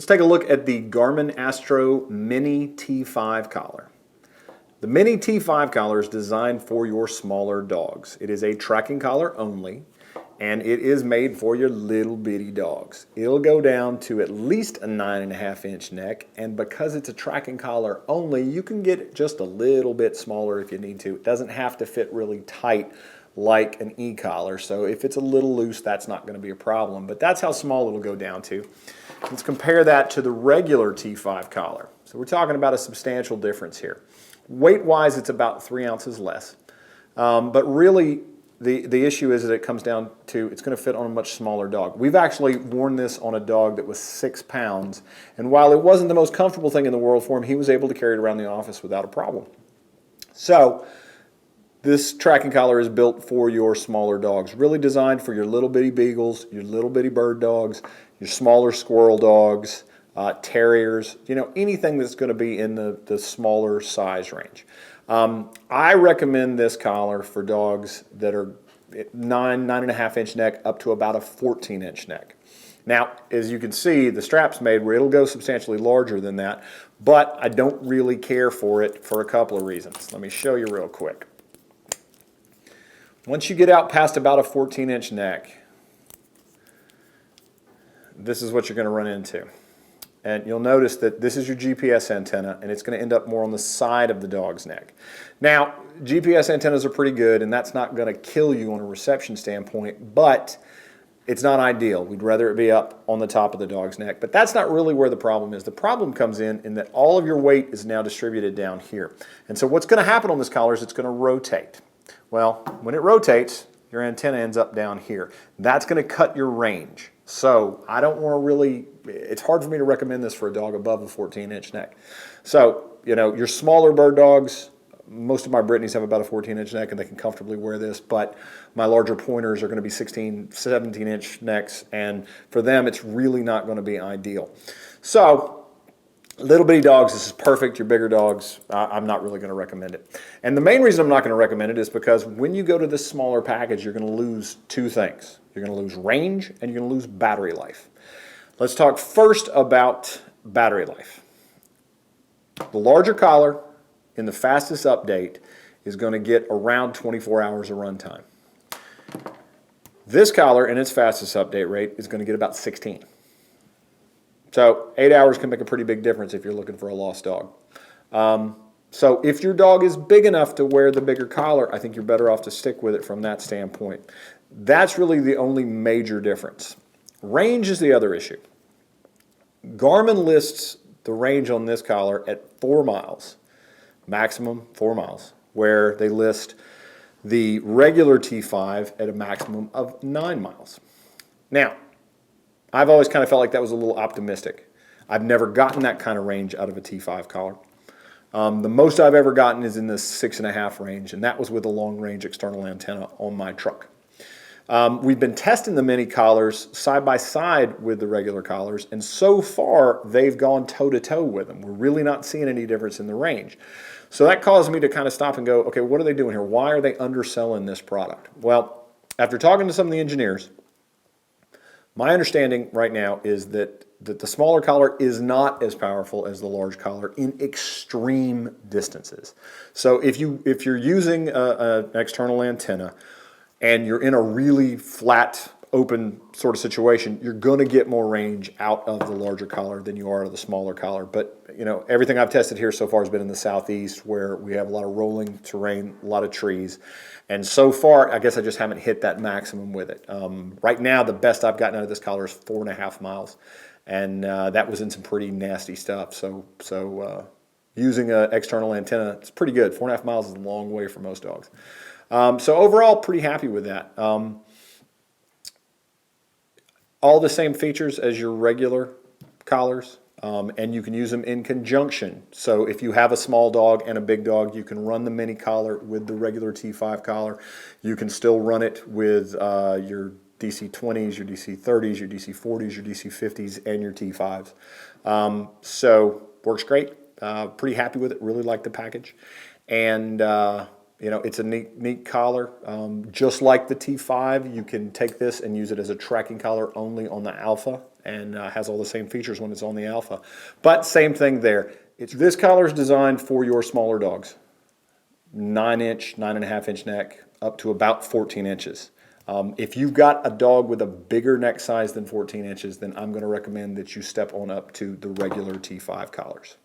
Let's take a look at the Garmin Astro Mini T5 collar. The Mini T5 collar is designed for your smaller dogs. It is a tracking collar only, and it is made for your little bitty dogs. It'll go down to at least a 9.5-inch neck, and because it's a tracking collar only, you can get it just a little bit smaller if you need to. It doesn't have to fit really tight like an e-collar, so if it's a little loose, that's not going to be a problem, but that's how small it'll go down to. Let's compare that to the regular T5 collar. So we're talking about a substantial difference here. Weight-wise, it's about 3 ounces less, but really the issue is that it comes down to it's going to fit on a much smaller dog. We've actually worn this on a dog that was 6 pounds, and while it wasn't the most comfortable thing in the world for him, he was able to carry it around the office without a problem. So this tracking collar is built for your smaller dogs, really designed for your little bitty beagles, your little bitty bird dogs, your smaller squirrel dogs, terriers, anything that's going to be in the smaller size range. I recommend this collar for dogs that are 9.5-inch neck up to about a 14-inch neck. Now, as you can see, the strap's made where it'll go substantially larger than that, but I don't really care for it for a couple of reasons. Let me show you real quick. Once you get out past about a 14-inch neck, this is what you're going to run into. And you'll notice that this is your GPS antenna, and it's going to end up more on the side of the dog's neck. Now, GPS antennas are pretty good, and that's not going to kill you on a reception standpoint, but it's not ideal. We'd rather it be up on the top of the dog's neck. But that's not really where the problem is. The problem comes in that all of your weight is now distributed down here. And so what's going to happen on this collar is it's going to rotate. Well, when it rotates, your antenna ends up down here. That's going to cut your range. So I don't want to really, it's hard for me to recommend this for a dog above a 14-inch neck. So, your smaller bird dogs, most of my Brittany's have about a 14-inch neck and they can comfortably wear this, but my larger pointers are going to be 16, 17-inch necks, and for them it's really not going to be ideal. So little bitty dogs, this is perfect. Your bigger dogs, I'm not really going to recommend it. And the main reason I'm not going to recommend it is because when you go to this smaller package, you're going to lose two things. You're going to lose range and you're going to lose battery life. Let's talk first about battery life. The larger collar in the fastest update is going to get around 24 hours of runtime. This collar in its fastest update rate is going to get about 16. So 8 hours can make a pretty big difference if you're looking for a lost dog. So if your dog is big enough to wear the bigger collar, I think you're better off to stick with it from that standpoint. That's really the only major difference. Range is the other issue. Garmin lists the range on this collar at 4 miles, maximum 4 miles, where they list the regular T5 at a maximum of 9 miles. Now, I've always kind of felt like that was a little optimistic. I've never gotten that kind of range out of a T5 collar. The most I've ever gotten is in the 6.5 range, and that was with a long-range external antenna on my truck. We've been testing the mini collars side by side with the regular collars, and so far they've gone toe-to-toe with them. We're really not seeing any difference in the range. So that caused me to kind of stop and go, okay, what are they doing here? Why are they underselling this product? Well, after talking to some of the engineers, my understanding right now is that the smaller collar is not as powerful as the large collar in extreme distances. So if you're using an external antenna and you're in a really flat, open sort of situation, you're going to get more range out of the larger collar than you are out of the smaller collar. But everything I've tested here so far has been in the southeast, where we have a lot of rolling terrain, a lot of trees. And so far, I guess I just haven't hit that maximum with it. Right now, the best I've gotten out of this collar is 4.5 miles. And that was in some pretty nasty stuff. So using an external antenna, it's pretty good. 4.5 miles is a long way for most dogs. So overall, pretty happy with that. All the same features as your regular collars, and you can use them in conjunction. So if you have a small dog and a big dog, you can run the mini collar with the regular T5 collar. You can still run it with your DC-20s, your DC-30s, your DC-40s, your DC-50s, and your T5s. So works great. Pretty happy with it. Really like the package. And it's a neat collar. Just like the T5, you can take this and use it as a tracking collar only on the Alpha and has all the same features when it's on the Alpha. But same thing there. This collar is designed for your smaller dogs. 9-inch, 9.5-inch neck, up to about 14 inches. If you've got a dog with a bigger neck size than 14 inches, then I'm going to recommend that you step on up to the regular T5 collars.